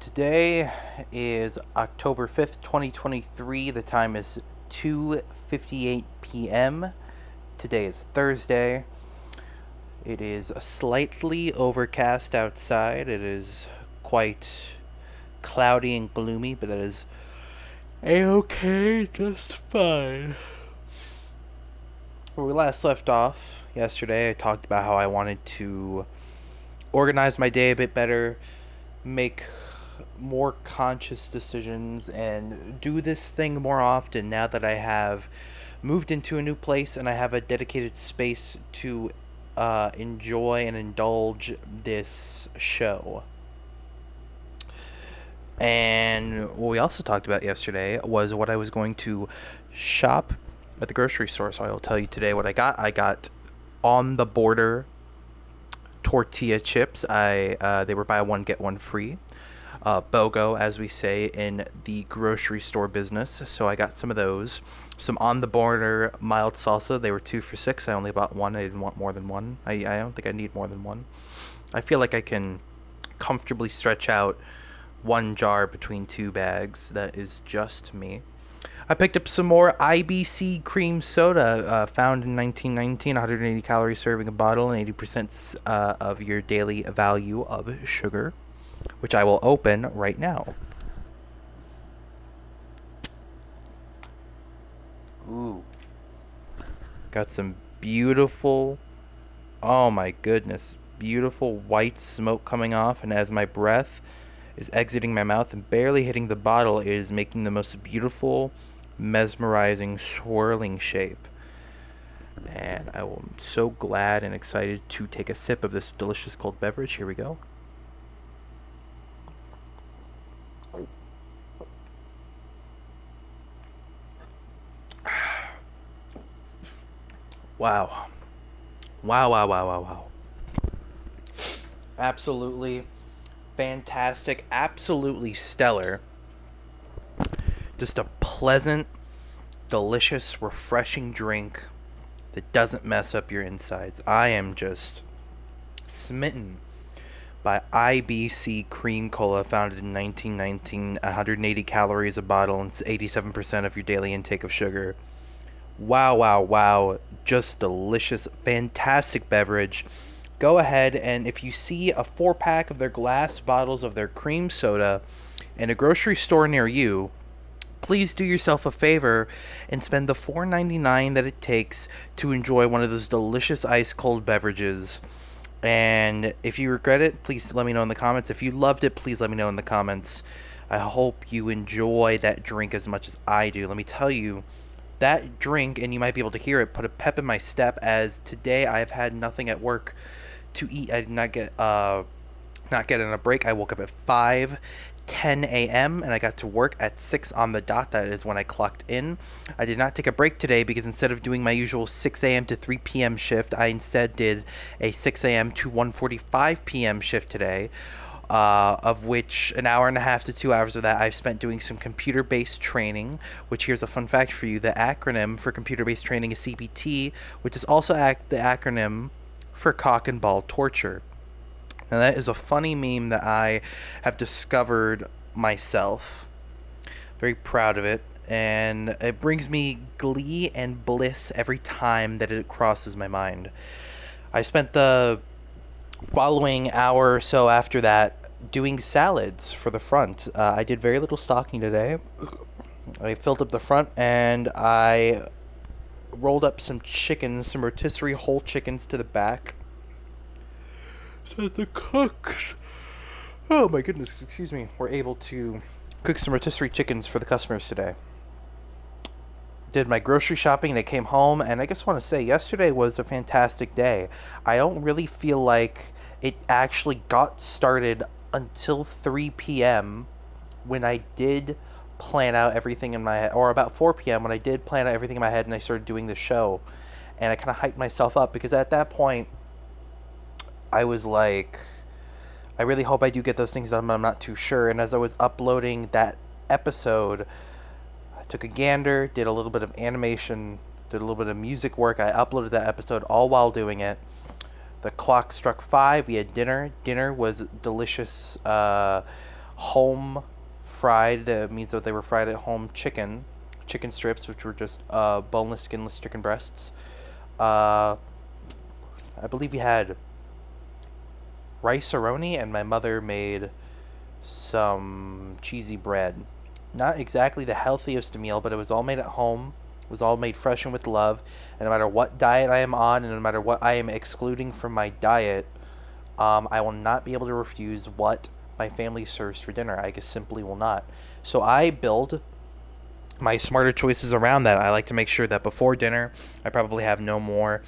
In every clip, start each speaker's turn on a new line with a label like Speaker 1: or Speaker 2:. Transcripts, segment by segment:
Speaker 1: Today is October 5th, 2023. The time is 2:58 p.m. Today is Thursday. It is slightly overcast outside. It is quite cloudy and gloomy, but that is a-okay, just fine. Where we last left off yesterday, I talked about how I wanted to organize my day a bit better, make more conscious decisions, and do this thing more often now that I have moved into a new place and I have a dedicated space to enjoy and indulge this show. And what we also talked about yesterday was what I was going to shop at the grocery store. So I will tell you today what I got. I got on the border tortilla chips. They were buy one get one free. BOGO, as we say in the grocery store business. So I got some of those. Some on the border mild salsa. They were 2 for $6. I only bought one. I didn't want more than one. I don't think I need more than one. I feel like I can comfortably stretch out one jar between two bags. That is just me. I picked up some more IBC cream soda, found in 1919, 180 calories serving a bottle and 80% of your daily value of sugar, which I will open right now. Ooh. Got some beautiful, oh my goodness, beautiful white smoke coming off, and as my breath is exiting my mouth and barely hitting the bottle, it is making the most beautiful, mesmerizing, swirling shape. And I am so glad and excited to take a sip of this delicious cold beverage. Here we go. Wow. Wow, wow, wow, wow, wow. Absolutely fantastic. Absolutely stellar. Just a pleasant, delicious, refreshing drink that doesn't mess up your insides. I am just smitten by IBC cream cola, founded in 1919, 180 calories a bottle and 87% of your daily intake of sugar. Wow, wow, wow. Just delicious, fantastic beverage. Go ahead and if you see a 4-pack of their glass bottles of their cream soda in a grocery store near you, please do yourself a favor and spend the $4.99 that it takes to enjoy one of those delicious ice cold beverages. And if you regret it, please let me know in the comments. If you loved it, please let me know in the comments. I hope you enjoy that drink as much as I do. Let me tell you, that drink, and you might be able to hear it, put a pep in my step, as today I have had nothing at work to eat. I did not get in a break. I woke up at 5:10 a.m. and I got to work at 6 on the dot. That is when I clocked in. I did not take a break today because instead of doing my usual 6 a.m. to 3 p.m. shift, I instead did a 6 a.m. to 1:45 p.m. shift today. Of which an hour and a half to 2 hours of that I've spent doing some computer-based training, which here's a fun fact for you. The acronym for computer-based training is CBT, which is also the acronym for cock and ball torture. Now that is a funny meme that I have discovered myself. Very proud of it, and it brings me glee and bliss every time that it crosses my mind. I spent the following hour or so after that doing salads for the front. I did very little stocking today. I filled up the front and I rolled up some chickens, some rotisserie whole chickens to the back, so that the cooks, oh my goodness, excuse me, were able to cook some rotisserie chickens for the customers today. Did my grocery shopping and I came home, and I just want to say yesterday was a fantastic day. I don't really feel like it actually got started until 3 p.m. when I did plan out everything in my head, or about 4 p.m. when I did plan out everything in my head and I started doing the show. And I kind of hyped myself up because at that point I was like, I really hope I do get those things done, but I'm not too sure. And as I was uploading that episode, took a gander, did a little bit of animation, did a little bit of music work. I uploaded that episode all while doing it. The clock struck 5. We had dinner. Dinner was delicious home fried. That means that they were fried at home chicken strips, which were just boneless, skinless chicken breasts. Uh, I believe we had rice-a-roni, and my mother made some cheesy bread. Not exactly the healthiest meal, but it was all made at home. It was all made fresh and with love. And no matter what diet I am on, and no matter what I am excluding from my diet, I will not be able to refuse what my family serves for dinner. I just simply will not. So I build my smarter choices around that. I like to make sure that before dinner, I probably have no more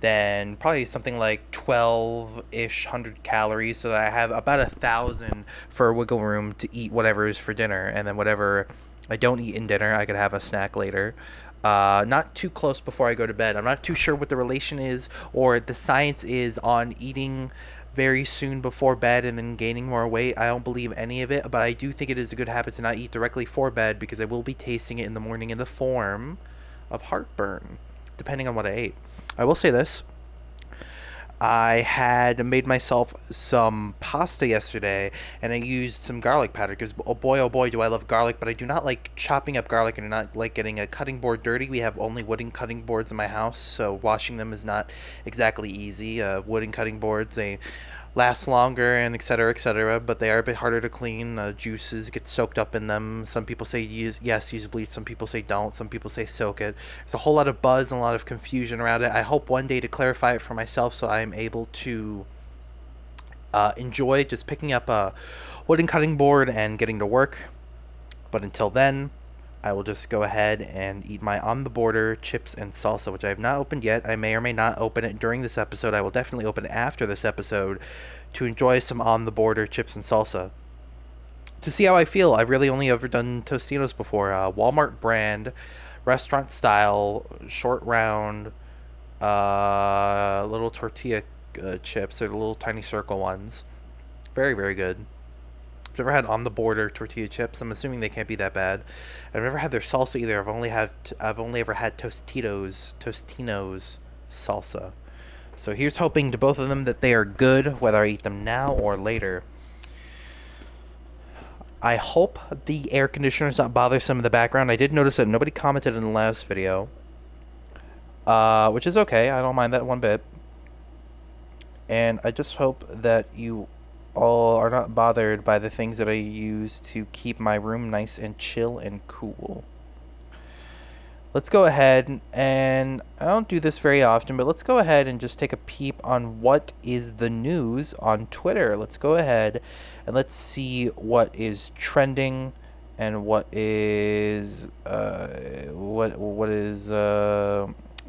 Speaker 1: than probably something like 12-ish hundred calories, so that I have about 1,000 for wiggle room to eat whatever is for dinner, and then whatever I don't eat in dinner, I could have a snack later. Not too close before I go to bed. I'm not too sure what the relation is or the science is on eating very soon before bed and then gaining more weight. I don't believe any of it, but I do think it is a good habit to not eat directly for bed, because I will be tasting it in the morning in the form of heartburn, depending on what I ate. I will say this. I had made myself some pasta yesterday, and I used some garlic powder because, oh boy, do I love garlic, but I do not like chopping up garlic, and I do not like getting a cutting board dirty. We have only wooden cutting boards in my house, so washing them is not exactly easy. Wooden cutting boards, they last longer and etc., but they are a bit harder to clean. Juices get soaked up in them. Some people say use bleach, some people say don't, some people say soak it. There's a whole lot of buzz and a lot of confusion around it. I hope one day to clarify it for myself, so I am able to enjoy just picking up a wooden cutting board and getting to work. But until then, I will just go ahead and eat my on the border chips and salsa, which I have not opened yet. I may or may not open it during this episode. I will definitely open it after this episode to enjoy some on the border chips and salsa. To see how I feel, I've really only ever done Tostitos before. Walmart brand, restaurant style, short round, little tortilla chips. They're the little tiny circle ones. Very, very good. I've never had on the border tortilla chips. I'm assuming they can't be that bad. I've never had their salsa either. I've only ever had Tostino's salsa. So here's hoping to both of them that they are good, whether I eat them now or later. I hope the air conditioner is not bothersome in the background. I did notice that nobody commented in the last video, which is okay. I don't mind that one bit. And I just hope that you all are not bothered by the things that I use to keep my room nice and chill and cool. Let's go ahead, and I don't do this very often, but let's go ahead and just take a peep on what is the news on Twitter. Let's go ahead and let's see what is trending and what is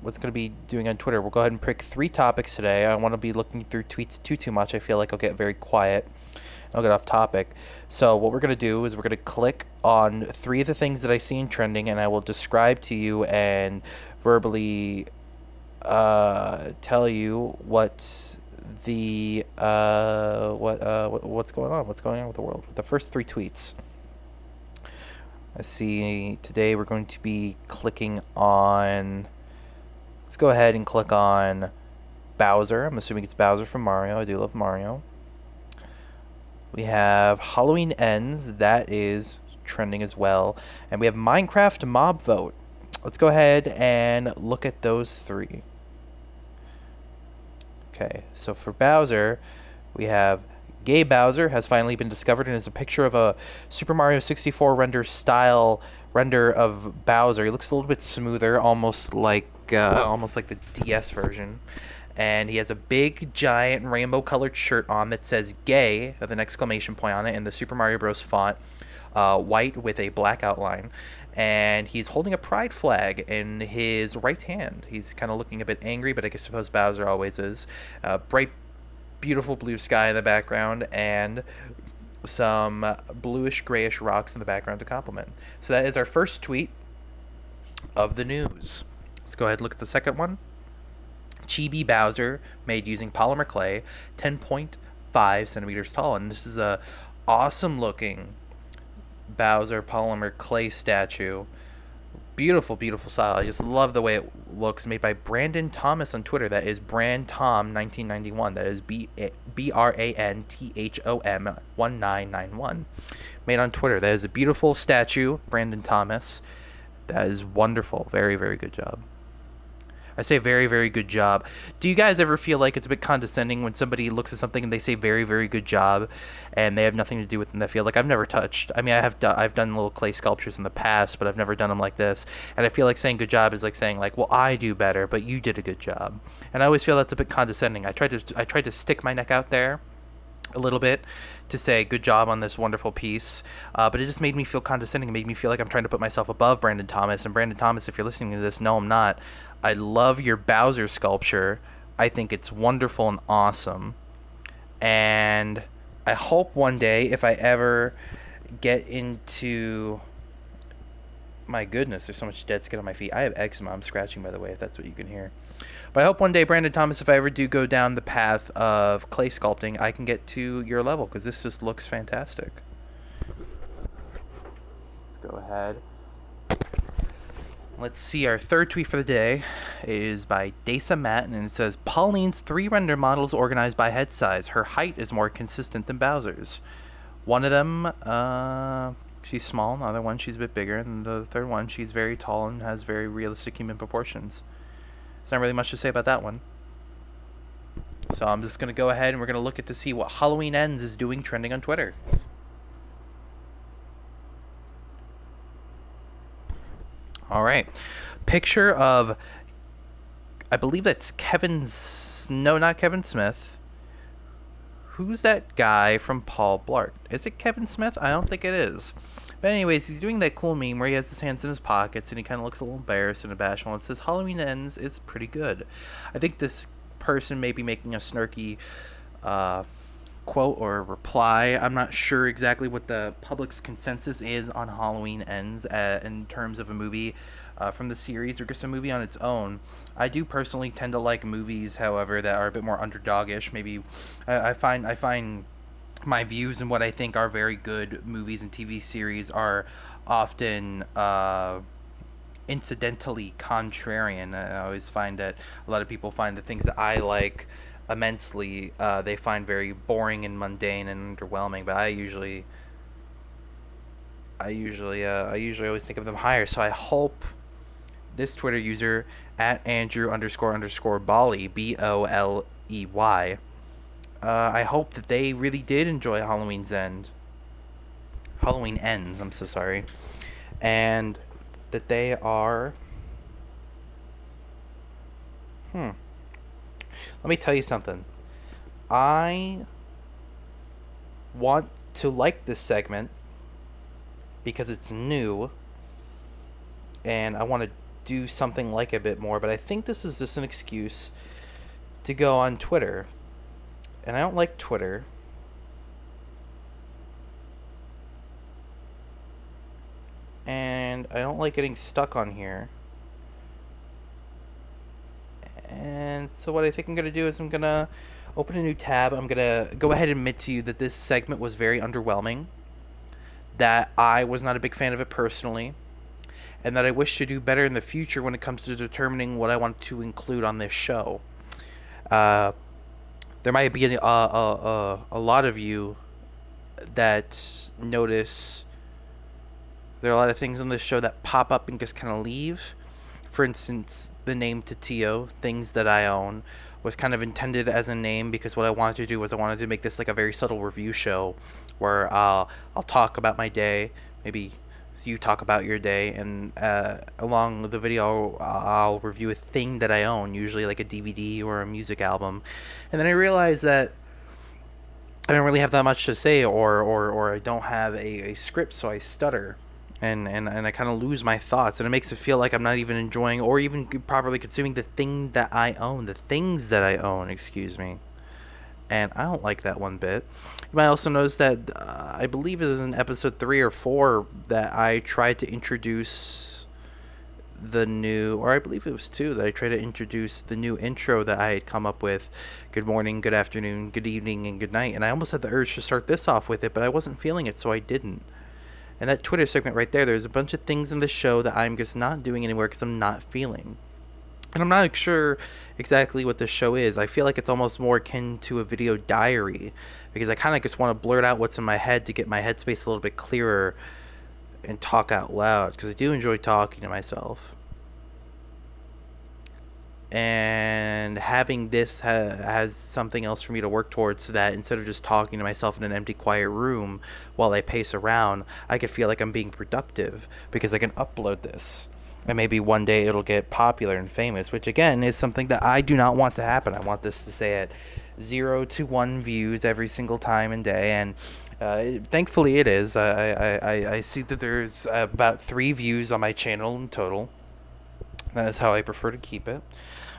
Speaker 1: what's going to be doing on Twitter. We'll go ahead and pick 3 topics today. I don't want to be looking through tweets too much. I feel like I'll get very quiet. I'll get off topic. So what we're going to do is we're going to click on 3 of the things that I see in trending, and I will describe to you and verbally tell you what the what's going on with the world. The first 3 tweets. I see today we're going to be clicking on. Let's go ahead and click on Bowser. I'm assuming it's Bowser from Mario. I do love Mario. We have Halloween Ends. That is trending as well. And we have Minecraft Mob Vote. Let's go ahead and look at those 3. Okay, so for Bowser, we have Gay Bowser has finally been discovered, and is a picture of a Super Mario 64 render of Bowser. He looks a little bit smoother, almost like the DS version. And he has a big, giant, rainbow-colored shirt on that says "gay" with an exclamation point on it in the Super Mario Bros. Font, white with a black outline. And he's holding a pride flag in his right hand. He's kind of looking a bit angry, but I suppose Bowser always is. Bright, beautiful blue sky in the background, and some bluish-grayish rocks in the background to complement. So that is our first tweet of the news. Let's go ahead and look at the second one. Chibi Bowser, made using polymer clay, 10.5 centimeters tall. And this is a awesome looking Bowser polymer clay statue. beautiful, beautiful style. I just love the way it looks. Made by Brandon Thomas on Twitter. That is BrandTom1991. That is BRANTHOM 1991. Made on Twitter. That is a beautiful statue, Brandon Thomas. That is wonderful. Very, very good job. I say very, very good job. Do you guys ever feel like it's a bit condescending when somebody looks at something and they say very, very good job, and they have nothing to do with it in that field? Like, I've never touched. I mean, I've done little clay sculptures in the past, but I've never done them like this. And I feel like saying good job is like saying like, well, I do better, but you did a good job. And I always feel that's a bit condescending. I tried to stick my neck out there a little bit to say good job on this wonderful piece, but it just made me feel condescending. It made me feel like I'm trying to put myself above Brandon Thomas. And Brandon Thomas, if you're listening to this, no, I'm not. I love your Bowser sculpture. I think it's wonderful and awesome. And I hope one day, if I ever get into... My goodness, there's so much dead skin on my feet. I have eczema. I'm scratching, by the way, if that's what you can hear. But I hope one day, Brandon Thomas, if I ever do go down the path of clay sculpting, I can get to your level, because this just looks fantastic. Let's go ahead. Let's see, our third tweet for the day is by Dasa Matt, and it says, Pauline's 3 render models organized by head size. Her height is more consistent than Bowser's. One of them, she's small. Another one, she's a bit bigger. And the third one, she's very tall and has very realistic human proportions. There's not really much to say about that one. So I'm just going to go ahead and we're going to look at to see what Halloween Ends is doing trending on Twitter. All right. Picture of, I believe that's no, not Kevin Smith. Who's that guy from Paul Blart? Is it Kevin Smith? I don't think it is. But anyways, he's doing that cool meme where he has his hands in his pockets and he kind of looks a little embarrassed and bashful and says, Halloween Ends is pretty good. I think this person may be making a snarky quote or reply. I'm not sure exactly what the public's consensus is on Halloween Ends in terms of a movie from the series or just a movie on its own. I do personally tend to like movies, however, that are a bit more underdogish. Maybe I find my views and what I think are very good movies and TV series are often incidentally contrarian. I always find that a lot of people find the things that I like immensely, they find very boring and mundane and underwhelming. But I usually always think of them higher. So I hope this Twitter user at Andrew__Boley BOLEY. I hope that they really did enjoy Halloween Ends. I'm so sorry, and that they are. Let me tell you something. I want to like this segment because it's new, and I want to do something like it a bit more. But I think this is just an excuse to go on Twitter. And I don't like Twitter. And I don't like getting stuck on here. And so what I think I'm going to do is I'm going to open a new tab. I'm going to go ahead and admit to you that this segment was very underwhelming. That I was not a big fan of it personally. And that I wish to do better in the future when it comes to determining what I want to include on this show. There might be a lot of you that notice there are a lot of things on this show that pop up and just kind of leave. For instance, the name Titio, Things That I Own, was kind of intended as a name because what I wanted to do was I wanted to make this like a very subtle review show where I'll talk about my day, maybe you talk about your day, and along with the video I'll review a thing that I own, usually like a DVD or a music album. And then I realized that I don't really have that much to say, or I don't have a script, so I stutter and I kind of lose my thoughts, and it makes it feel like I'm not even enjoying or even properly consuming the things that I own, excuse me. And I don't like that one bit. You might also notice that I believe it was in episode 3 or 4 that I tried to introduce the new, or I believe it was 2, that I tried to introduce the new intro that I had come up with. Good morning, good afternoon, good evening, and good night. And I almost had the urge to start this off with it, but I wasn't feeling it, so I didn't. And that Twitter segment right there, there's a bunch of things in the show that I'm just not doing anymore because I'm not feeling. And I'm not sure exactly what this show is. I feel like it's almost more akin to a video diary because I kind of just want to blurt out what's in my head to get my headspace a little bit clearer and talk out loud because I do enjoy talking to myself. And having this has something else for me to work towards so that instead of just talking to myself in an empty quiet room while I pace around, I can feel like I'm being productive because I can upload this and maybe one day it'll get popular and famous, which again is something that I do not want to happen. I want this to stay at 0 to 1 views every single time and day, and thankfully it is. I see that there's about 3 views on my channel in total. That is how I prefer to keep it.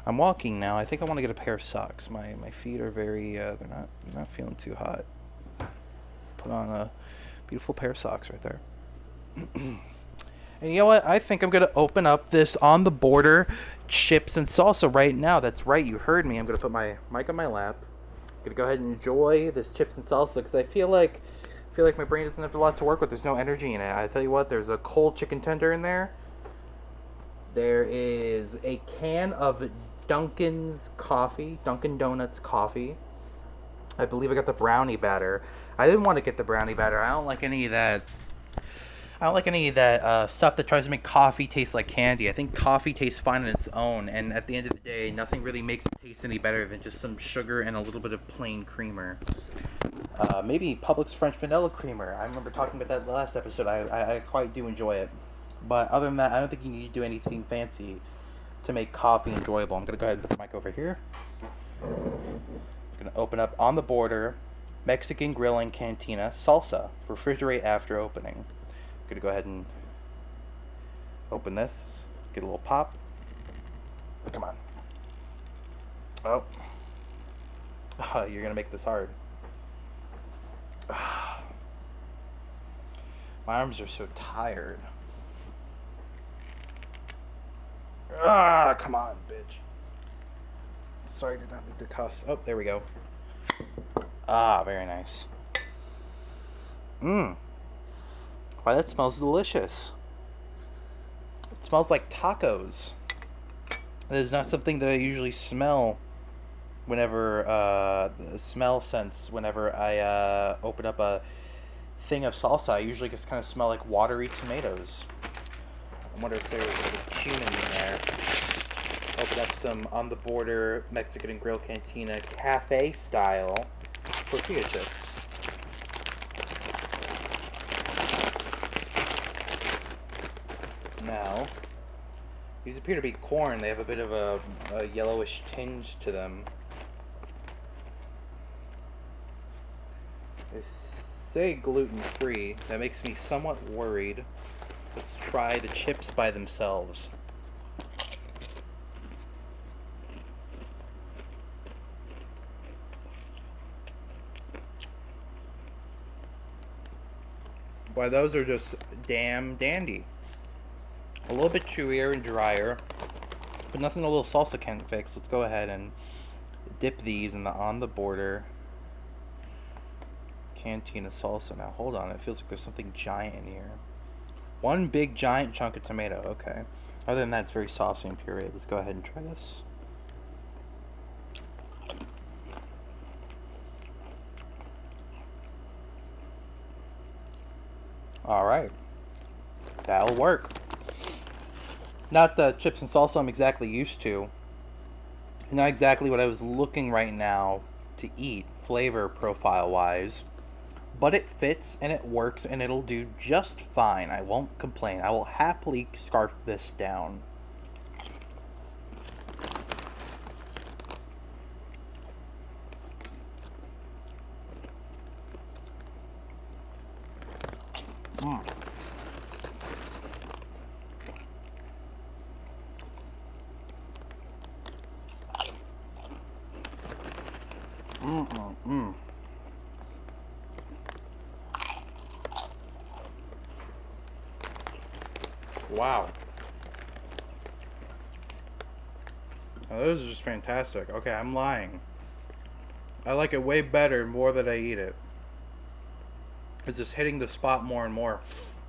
Speaker 1: I'm walking now. I think I want to get a pair of socks. My feet are very they're not feeling too hot. Put on a beautiful pair of socks right there. And you know what? I think I'm going to open up this On the Border chips and salsa right now. That's right. You heard me. I'm going to put my mic on my lap. I'm going to go ahead and enjoy this chips and salsa because I feel like my brain doesn't have a lot to work with. There's no energy in it. I tell you what, there's a cold chicken tender in there. There is a can of Dunkin' Donuts coffee. I believe I got the brownie batter. I didn't want to get the brownie batter. I don't like any of that. Stuff that tries to make coffee taste like candy. I think coffee tastes fine on its own, and at the end of the day, nothing really makes it taste any better than just some sugar and a little bit of plain creamer. Maybe Publix French vanilla creamer. I remember talking about that last episode. I quite do enjoy it. But other than that, I don't think you need to do anything fancy to make coffee enjoyable. I'm going to go ahead and put the mic over here. I'm going to open up On the Border Mexican Grill and Cantina Salsa. Refrigerate after opening. I'm going to go ahead and open this. Get a little pop. Come on. Oh. You're going to make this hard. My arms are so tired. Come on, bitch. Sorry, did not mean to cuss. Oh, there we go. Very nice. Why, that smells delicious. It smells like tacos. That is not something that I usually smell whenever, whenever I, open up a thing of salsa. I usually just kind of smell like watery tomatoes. I wonder if there's a little cumin in there. Open up some On the Border Mexican and Grill Cantina cafe style tortilla chips. Now, these appear to be corn. They have a bit of a yellowish tinge to them. They say gluten-free. That makes me somewhat worried. Let's try the chips by themselves. Why, those are just damn dandy. A little bit chewier and drier, but nothing a little salsa can't fix. Let's go ahead and dip these in the On the Border Cantina salsa. Now, hold on. It feels like there's something giant in here. One big giant chunk of tomato. Okay. Other than that, it's very saucy and pureed. Let's go ahead and try this. Alright. That'll work. Not the chips and salsa I'm exactly used to. Not exactly what I was looking right now to eat, flavor profile wise. But it fits and it works and it'll do just fine. I won't complain. I will happily scarf this down. Wow. Now, this is just fantastic. Okay, I'm lying. I like it way better more that I eat it. It's just hitting the spot more and more.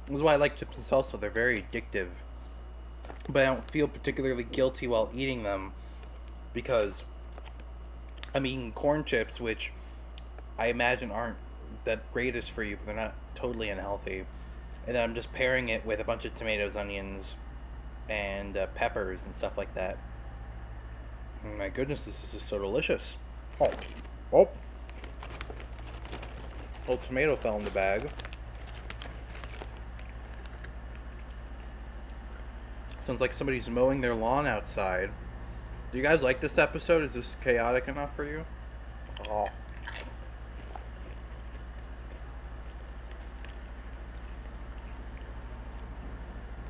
Speaker 1: This is why I like chips and salsa. They're very addictive. But I don't feel particularly guilty while eating them because I'm eating corn chips, which I imagine aren't the greatest for you, but they're not totally unhealthy. And then I'm just pairing it with a bunch of tomatoes, onions, and peppers and stuff like that. Oh my goodness, this is just so delicious. Oh, oh. Old tomato fell in the bag. Sounds like somebody's mowing their lawn outside. Do you guys like this episode? Is this chaotic enough for you? Oh.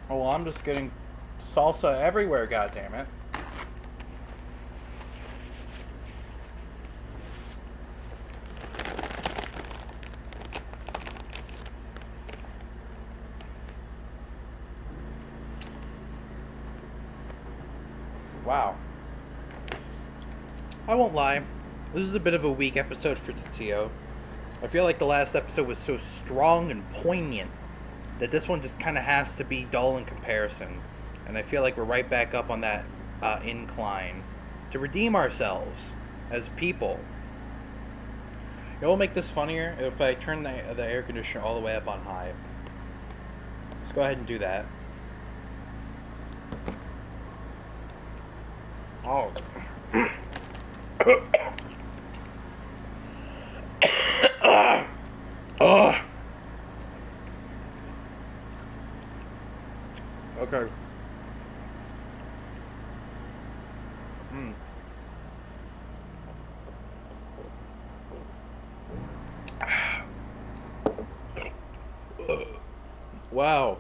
Speaker 1: Oh, well, I'm just getting salsa everywhere, goddammit. Wow. I won't lie. This is a bit of a weak episode for Tio. I feel like the last episode was so strong and poignant that this one just kind of has to be dull in comparison. And I feel like we're right back up on that incline to redeem ourselves as people. It will make this funnier if I turn the air conditioner all the way up on high. Let's go ahead and do that. Oh. Okay. Wow.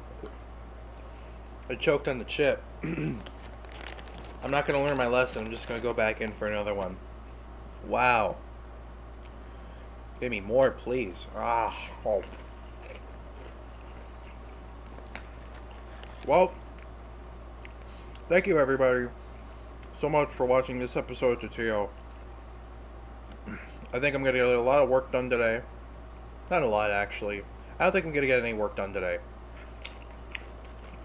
Speaker 1: I choked on the chip. I'm not going to learn my lesson. I'm just going to go back in for another one. Wow. Give me more, please. Oh. Well, thank you everybody so much for watching this episode of Tio. I think I'm going to get a lot of work done today. Not a lot, actually. I don't think I'm going to get any work done today.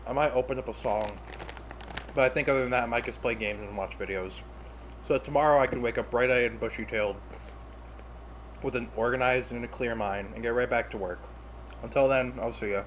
Speaker 1: I might open up a song. But I think other than that, I might just play games and watch videos. So that tomorrow I can wake up bright-eyed and bushy-tailed with an organized and a clear mind and get right back to work. Until then, I'll see ya.